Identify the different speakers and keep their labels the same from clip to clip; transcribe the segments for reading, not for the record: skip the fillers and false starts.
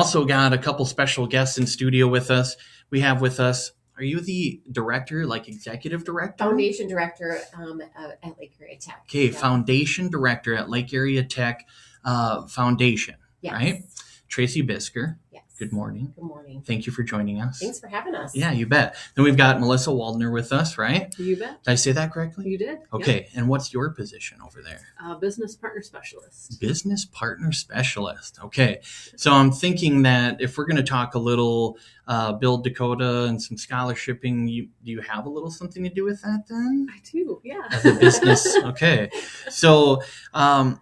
Speaker 1: also got a couple special guests in studio with us. We have with us, are you the director, like executive director?
Speaker 2: Foundation director at Lake Area Tech.
Speaker 1: Okay, yeah. Foundation director at Lake Area Tech Foundation, yes. Right? Tracy Buisker.
Speaker 2: Yes.
Speaker 1: Good morning.
Speaker 2: Good morning.
Speaker 1: Thank you for joining us.
Speaker 2: Thanks for having us.
Speaker 1: Yeah, you bet. Then we've got Melissa Waldner with us, right?
Speaker 3: You bet.
Speaker 1: Did I say that correctly?
Speaker 3: You did.
Speaker 1: Okay,
Speaker 3: yep.
Speaker 1: And what's your position over there?
Speaker 3: Business partner specialist.
Speaker 1: Business partner specialist. Okay, so I'm thinking that if we're going to talk a little Build Dakota and some scholarshiping, do you have a little something to do with that then?
Speaker 3: I do, yeah.
Speaker 1: As a business, okay. So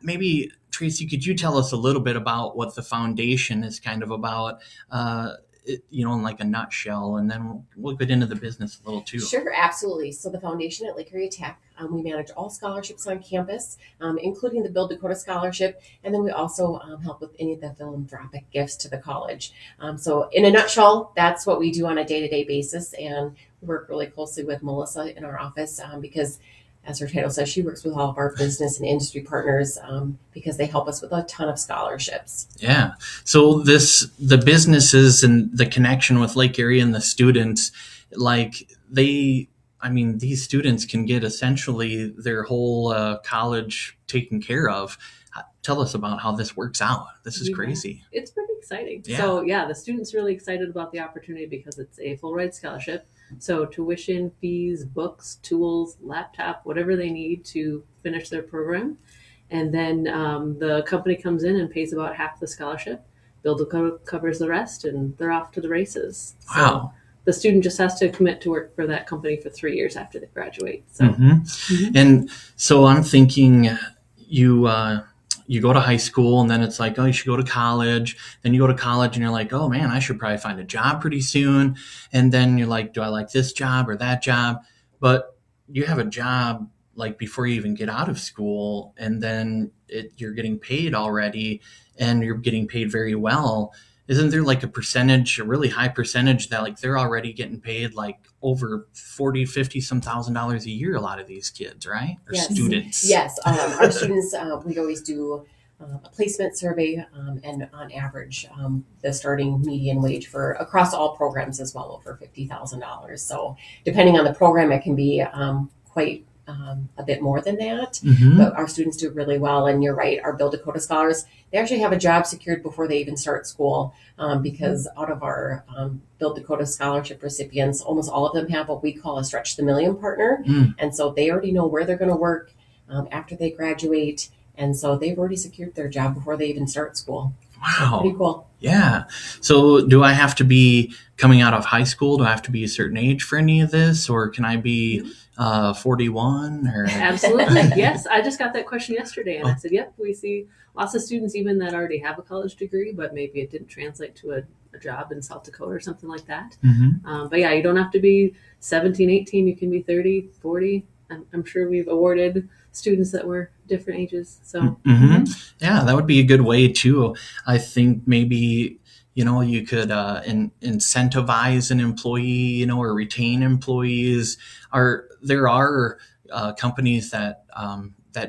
Speaker 1: maybe, Tracy, could you tell us a little bit about what the foundation is kind of about, in like a nutshell, and then we'll get into the business a little too.
Speaker 2: Sure, absolutely. So the foundation at Lake Area Tech, we manage all scholarships on campus, including the Build Dakota Scholarship, and then we also help with any of the philanthropic gifts to the college. So in a nutshell, that's what we do on a day-to-day basis, and we work really closely with Melissa in our office because, as her title says, she works with all of our business and industry partners because they help us with a ton of scholarships.
Speaker 1: Yeah. So the businesses and the connection with Lake Area and the students, these students can get essentially their whole college taken care of. Tell us about how this works out. This is crazy.
Speaker 3: It's pretty exciting.
Speaker 1: Yeah.
Speaker 3: So the students are really excited about the opportunity because it's a full ride scholarship. So tuition, fees, books, tools, laptop, whatever they need to finish their program. And then the company comes in and pays about half the scholarship. Build Dakota covers the rest, and they're off to the races.
Speaker 1: Wow.
Speaker 3: So the student just has to commit to work for that company for 3 years after they graduate. So.
Speaker 1: And so I'm thinking you go to high school, and then it's like, oh, you should go to college. Then you go to college and you're like, oh man, I should probably find a job pretty soon. And then you're like, do I like this job or that job? But you have a job like before you even get out of school, and then you're getting paid already, and you're getting paid very well. Isn't there like a really high percentage that like they're already getting paid like over 40, 50 some $1,000s a year, a lot of these kids, right? Or
Speaker 2: yes.
Speaker 1: Students.
Speaker 2: Yes. Our students, we always do a placement survey, and on average, the starting median wage for across all programs is well over $50,000. So depending on the program, it can be quite a bit more than that, but our students do really well. And you're right, our Build Dakota scholars, they actually have a job secured before they even start school, because out of our Build Dakota scholarship recipients, almost all of them have what we call a Stretch the Million partner. And so they already know where they're going to work after they graduate. And so they've already secured their job before they even start school.
Speaker 1: Wow.
Speaker 2: So pretty cool.
Speaker 1: Yeah. So do I have to be coming out of high school? Do I have to be a certain age for any of this? Or can I be 41? Or
Speaker 3: Absolutely. Yes. I just got that question yesterday, and I said, yep, we see lots of students even that already have a college degree, but maybe it didn't translate to a job in South Dakota or something like that. But yeah, you don't have to be 17, 18. You can be 30, 40. I'm sure we've awarded students that were different ages. So
Speaker 1: yeah, that would be a good way too. I think maybe, you could incentivize an employee, or retain employees. There are companies that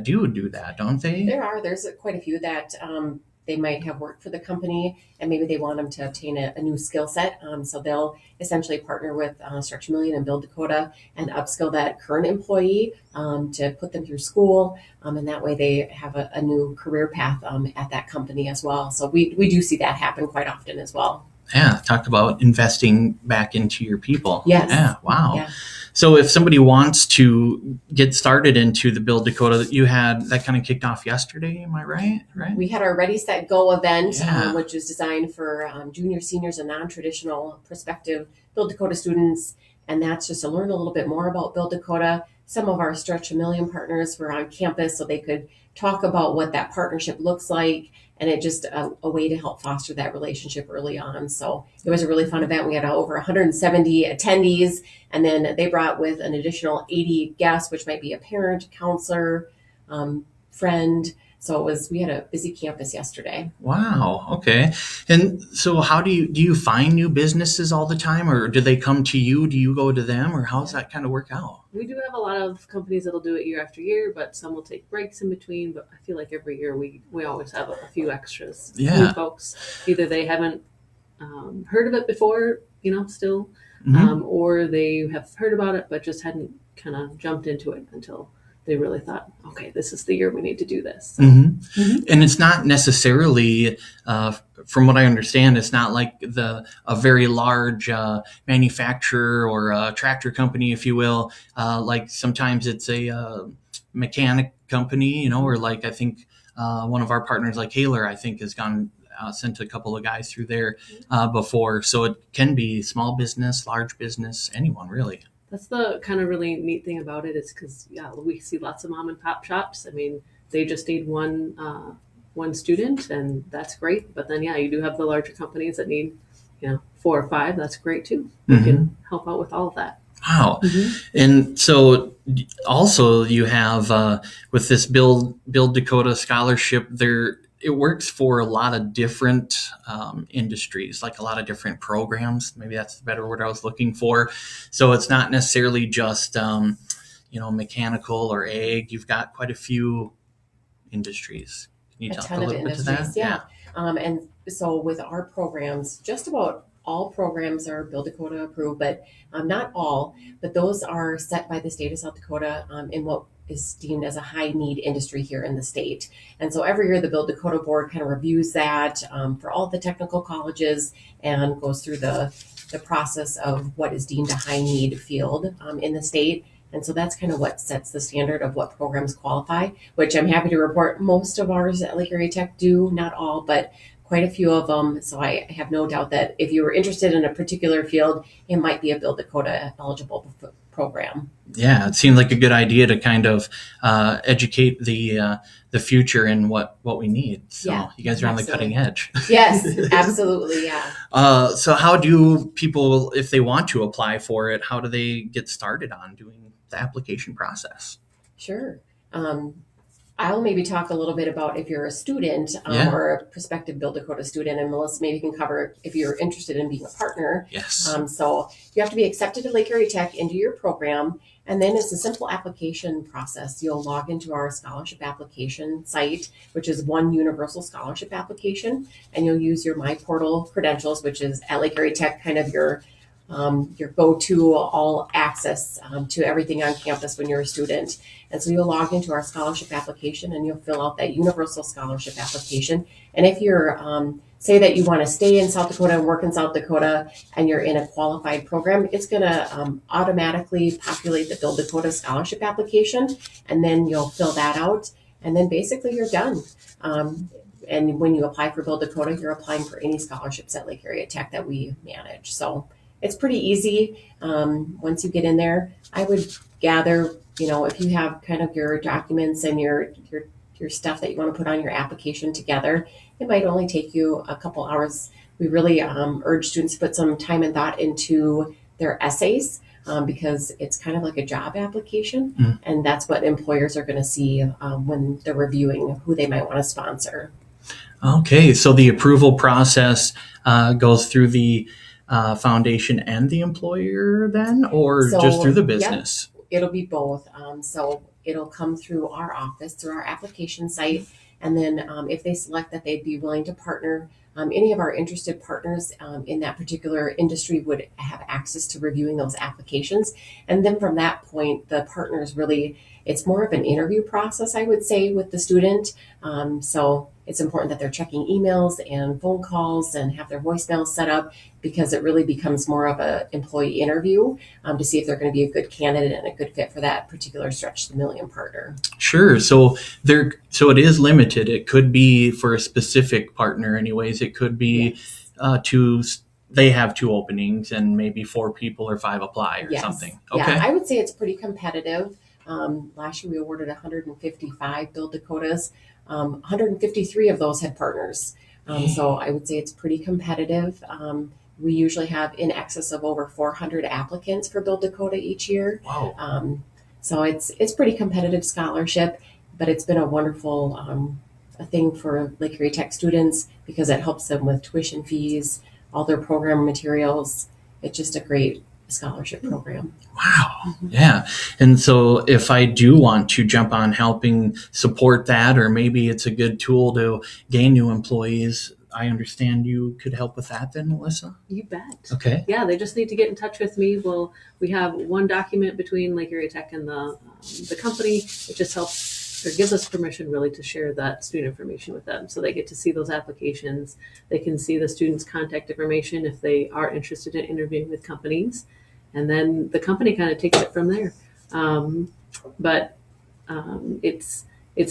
Speaker 1: do that, don't they?
Speaker 2: There's quite a few that they might have worked for the company, and maybe they want them to obtain a new skill set. So they'll essentially partner with Stretch Million and Build Dakota and upskill that current employee to put them through school. And that way they have a new career path at that company as well. So we do see that happen quite often as well.
Speaker 1: Yeah, talk about investing back into your people.
Speaker 2: Yes.
Speaker 1: Yeah, wow.
Speaker 2: Yeah.
Speaker 1: So if somebody wants to get started into the Build Dakota, you had that kind of kicked off yesterday, am I right?
Speaker 2: We had our Ready, Set, Go event,
Speaker 1: Yeah.
Speaker 2: Which was designed for junior, seniors, and non-traditional prospective Build Dakota students. And that's just to learn a little bit more about Build Dakota. Some of our Stretch a Million partners were on campus so they could talk about what that partnership looks like, and it just a way to help foster that relationship early on. So it was a really fun event. We had over 170 attendees, and then they brought with an additional 80 guests, which might be a parent, counselor, friend. So we had a busy campus yesterday.
Speaker 1: Wow. Okay. And so how do you find new businesses all the time, or do they come to you? Do you go to them, or how does that kind of work out?
Speaker 3: We do have a lot of companies that'll do it year after year, but some will take breaks in between. But I feel like every year we always have a few extras.
Speaker 1: Yeah.
Speaker 3: New folks. Either they haven't heard of it before, still, or they have heard about it but just hadn't kind of jumped into it until they really thought, okay, this is the year we need to do this. So.
Speaker 1: And it's not necessarily, from what I understand, it's not like a very large manufacturer or a tractor company, if you will. Like sometimes it's a mechanic company, or like I think one of our partners, like Haler, I think has gone sent a couple of guys through there before. So it can be small business, large business, anyone really.
Speaker 3: That's the kind of really neat thing about it is because, we see lots of mom and pop shops. I mean, they just need one student, and that's great. But then, you do have the larger companies that need, 4 or 5. That's great too. We can help out with all of that.
Speaker 1: Wow. And so also you have with this Build Dakota Scholarship, it works for a lot of different industries, like a lot of different programs. Maybe that's the better word I was looking for. So it's not necessarily just, mechanical or ag. You've got quite a few industries. Can you talk a little bit to that?
Speaker 2: Yeah. And so with our programs, just about all programs are Build Dakota approved, but not all, but those are set by the state of South Dakota in what is deemed as a high need industry here in the state. And so every year the Build Dakota board kind of reviews that for all the technical colleges and goes through the process of what is deemed a high need field in the state. And so that's kind of what sets the standard of what programs qualify, which I'm happy to report most of ours at Lake Area Tech do, not all, but quite a few of them. So I have no doubt that if you were interested in a particular field, it might be a Build Dakota eligible program.
Speaker 1: Yeah, it seemed like a good idea to kind of educate the future in what we need. So you guys are on the cutting edge.
Speaker 2: Yes, absolutely. Yeah.
Speaker 1: So how do people, if they want to apply for it, how do they get started on doing the application process?
Speaker 2: Sure. I'll maybe talk a little bit about if you're a student or a prospective Build Dakota student, and Melissa maybe can cover if you're interested in being a partner.
Speaker 1: Yes.
Speaker 2: So you have to be accepted at Lake Area Tech into your program, and then it's a simple application process. You'll log into our scholarship application site, which is one universal scholarship application, and you'll use your My Portal credentials, which is at Lake Area Tech kind of your go-to all access to everything on campus when you're a student. And so you'll log into our scholarship application and you'll fill out that universal scholarship application. And if you're, say that you want to stay in South Dakota and work in South Dakota and you're in a qualified program, it's going to automatically populate the Build Dakota scholarship application. And then you'll fill that out. And then basically you're done. And when you apply for Build Dakota, you're applying for any scholarships at Lake Area Tech that we manage. So it's pretty easy. Once you get in there, I would gather, if you have kind of your documents and your stuff that you want to put on your application together, it might only take you a couple hours. We really urge students to put some time and thought into their essays because it's kind of like a job application. And that's what employers are going to see when they're reviewing who they might want to sponsor.
Speaker 1: Okay, so the approval process goes through the foundation and the employer then, or just through the business?
Speaker 2: Yep, it'll be both. So it'll come through our office, through our application site. And then if they select that they'd be willing to partner, any of our interested partners in that particular industry would have access to reviewing those applications. And then from that point, the partners really, it's more of an interview process, I would say, with the student. So it's important that they're checking emails and phone calls and have their voicemails set up because it really becomes more of an employee interview to see if they're going to be a good candidate and a good fit for that particular Stretch the Million partner.
Speaker 1: Sure. So it is limited. It could be for a specific partner anyways. It could be they have 2 openings and maybe 4 people or 5 apply or something. Okay.
Speaker 2: Yeah, I would say it's pretty competitive. Last year we awarded 155 Build Dakotas. 153 of those had partners. So I would say it's pretty competitive. We usually have in excess of over 400 applicants for Build Dakota each year.
Speaker 1: Wow.
Speaker 2: So it's pretty competitive scholarship, but it's been a wonderful a thing for Lake Erie Tech students because it helps them with tuition fees, all their program materials. It's just a great scholarship program.
Speaker 1: Wow. Yeah. And so if I do want to jump on helping support that, or maybe it's a good tool to gain new employees, I understand you could help with that then, Melissa?
Speaker 3: You bet.
Speaker 1: Okay.
Speaker 3: Yeah, they just need to get in touch with me. Well, we have one document between Lake Area Tech and the company. It just helps or gives us permission really to share that student information with them. So they get to see those applications. They can see the students' contact information if they are interested in interviewing with companies. And then the company kind of takes it from there. But it's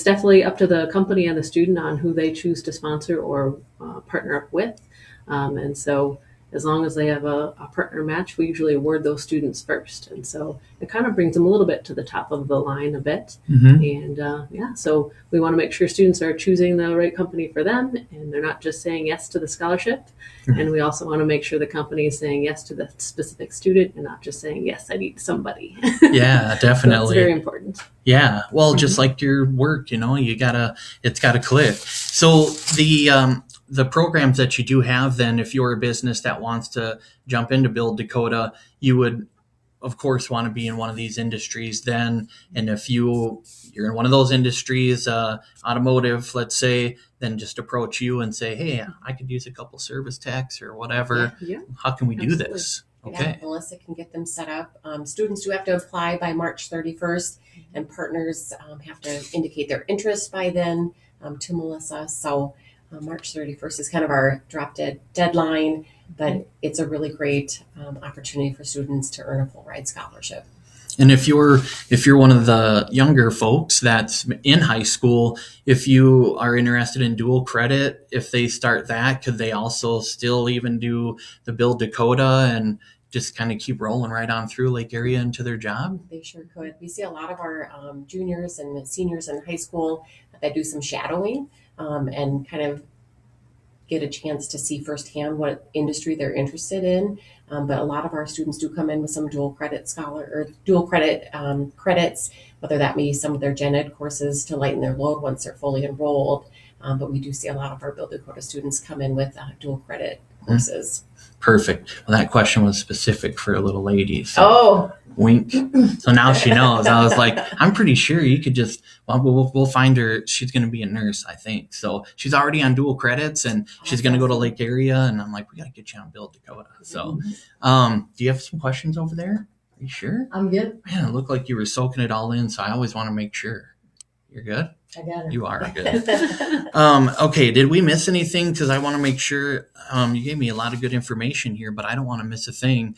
Speaker 3: definitely up to the company and the student on who they choose to sponsor or partner up with. And so as long as they have a partner match, we usually award those students first. And so it kind of brings them a little bit to the top of the line a bit. And so we want to make sure students are choosing the right company for them and they're not just saying yes to the scholarship. And we also want to make sure the company is saying yes to the specific student and not just saying, yes, I need somebody.
Speaker 1: Yeah, definitely.
Speaker 3: That's very important.
Speaker 1: Yeah. Well, just like your work, it's gotta click. So the programs that you do have then, if you're a business that wants to jump into Build Dakota, you would of course want to be in one of these industries then. And if you're in one of those industries, automotive, let's say, then just approach you and say, hey, I could use a couple service techs or whatever.
Speaker 3: Yeah.
Speaker 1: How can we do
Speaker 3: Absolutely.
Speaker 1: this?
Speaker 2: Yeah,
Speaker 1: Okay.
Speaker 2: Melissa can get them set up. Students do have to apply by March 31st, and partners have to indicate their interest by then to Melissa. So March 31st is kind of our drop dead deadline, but it's a really great opportunity for students to earn a full ride scholarship.
Speaker 1: And if you're one of the younger folks that's in high school, if you are interested in dual credit, if they start that, could they also still even do the Build Dakota and just kind of keep rolling right on through Lake Area into their job?
Speaker 2: They sure could. We see a lot of our juniors and seniors in high school that do some shadowing and kind of get a chance to see firsthand what industry they're interested in. But a lot of our students do come in with some dual credit credits, whether that be some of their gen ed courses to lighten their load once they're fully enrolled. But we do see a lot of our Build Dakota students come in with dual credit courses.
Speaker 1: Perfect. Well, that question was specific for a little lady. So
Speaker 2: Oh,
Speaker 1: wink. So now she knows. I was like, I'm pretty sure you could just, we'll find her. She's going to be a nurse, I think. So she's already on dual credits and she's going to go to Lake Area. And I'm like, we got to get you on Build Dakota. So do you have some questions over there? Are you sure?
Speaker 4: I'm good.
Speaker 1: Man, it looked like you were soaking it all in. So I always want to make sure. You're good?
Speaker 4: I got it.
Speaker 1: You are good. Okay, did we miss anything? Because I want to make sure you gave me a lot of good information here, but I don't want to miss a thing.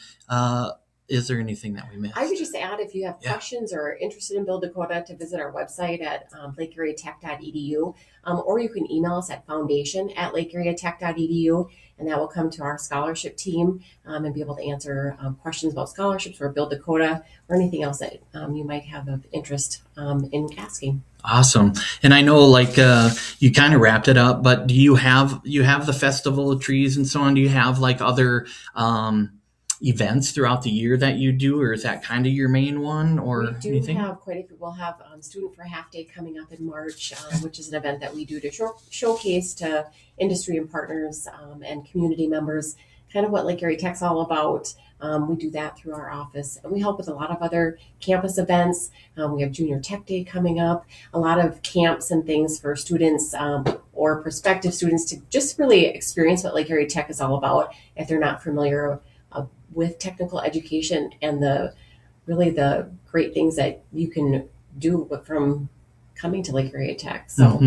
Speaker 1: Is there anything that we missed?
Speaker 2: I would just add, if you have questions or are interested in Build Dakota, to visit our website at lakeareatech.edu, or you can email us at foundation@lakeareatech.edu, and that will come to our scholarship team and be able to answer questions about scholarships or Build Dakota or anything else that you might have of interest in asking.
Speaker 1: Awesome. And I know you kind of wrapped it up, but do you have the Festival of Trees and so on? Do you have other events throughout the year that you do, or is that kind of your main one, or
Speaker 2: we do
Speaker 1: anything?
Speaker 2: have quite a few. We'll have Student for Half Day coming up in March, which is an event that we do to showcase to industry and partners and community members kind of what Lake Area Tech's all about. We do that through our office, and we help with a lot of other campus events. We have Junior Tech Day coming up, a lot of camps and things for students or prospective students to just really experience what Lake Area Tech is all about if they're not familiar with technical education and the great things that you can do from coming to Lake Area Tech. So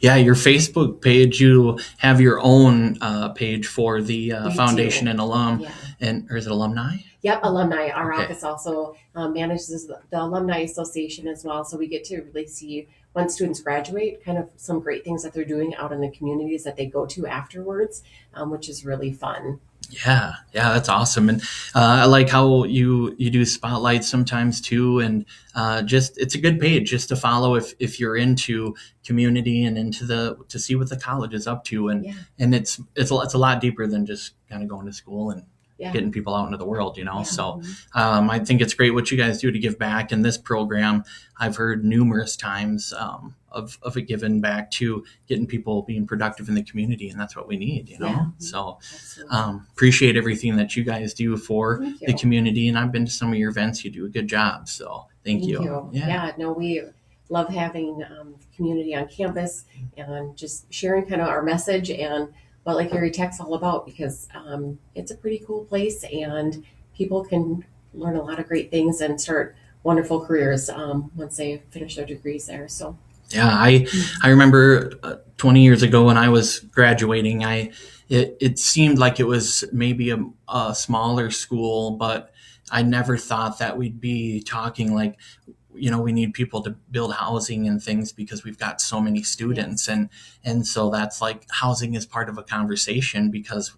Speaker 1: yeah, your Facebook page, you have your own page for the foundation and alum, or is it alumni?
Speaker 2: Yep, alumni. Our
Speaker 1: Okay.
Speaker 2: office also manages the Alumni Association as well. So we get to really see, once students graduate, kind of some great things that they're doing out in the communities that they go to afterwards, which is really fun.
Speaker 1: Yeah, that's awesome. And I like how you do spotlights sometimes too. And it's a good page just to follow if you're into community and to see what the college is up to. And it's a lot deeper than just kind of going to school and getting people out into the world, So I think it's great what you guys do to give back. And this program, I've heard numerous times of it giving back to getting people being productive in the community. And that's what we need, So appreciate everything that you guys do for the community. And I've been to some of your events. You do a good job. So thank you.
Speaker 2: We love having community on campus and just sharing kind of our message and what Lake Erie Tech's all about, because it's a pretty cool place and people can learn a lot of great things and start wonderful careers once they finish their degrees there. So
Speaker 1: Yeah, I remember 20 years ago when I was graduating, it seemed like it was maybe a smaller school, but I never thought that we'd be talking like, we need people to build housing and things because we've got so many students, and so that's like housing is part of a conversation because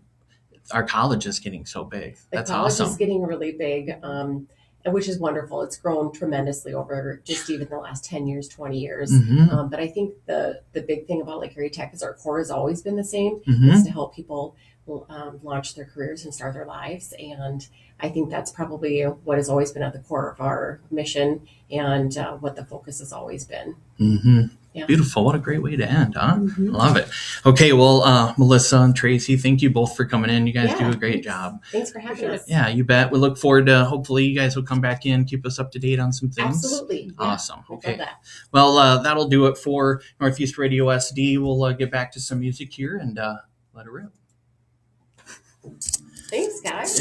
Speaker 1: our college is getting so big.
Speaker 2: the
Speaker 1: That's
Speaker 2: college
Speaker 1: awesome.
Speaker 2: is getting really big, and which is wonderful. It's grown tremendously over just even the last 10 years, 20 years.
Speaker 1: Mm-hmm.
Speaker 2: But I think the big thing about Lake Erie Tech is our core has always been the same.
Speaker 1: Mm-hmm.
Speaker 2: It's to help people launch their careers and start their lives. And I think that's probably what has always been at the core of our mission and what the focus has always been.
Speaker 1: Mm-hmm.
Speaker 2: Yeah.
Speaker 1: Beautiful. What a great way to end, huh?
Speaker 3: Mhm.
Speaker 1: Love it. Okay, well, Melissa and Tracy, thank you both for coming in. You guys do a great
Speaker 2: Thanks.
Speaker 1: job.
Speaker 2: Thanks for having us.
Speaker 1: Yeah, you bet. We look forward to, hopefully you guys will come back in, keep us up to date on some things.
Speaker 2: Absolutely. Yeah,
Speaker 1: Awesome.
Speaker 2: we'd
Speaker 1: Okay.
Speaker 2: love that.
Speaker 1: Well, that'll do it for Northeast Radio SD. We'll get back to some music here and let it rip.
Speaker 2: Thanks, guys.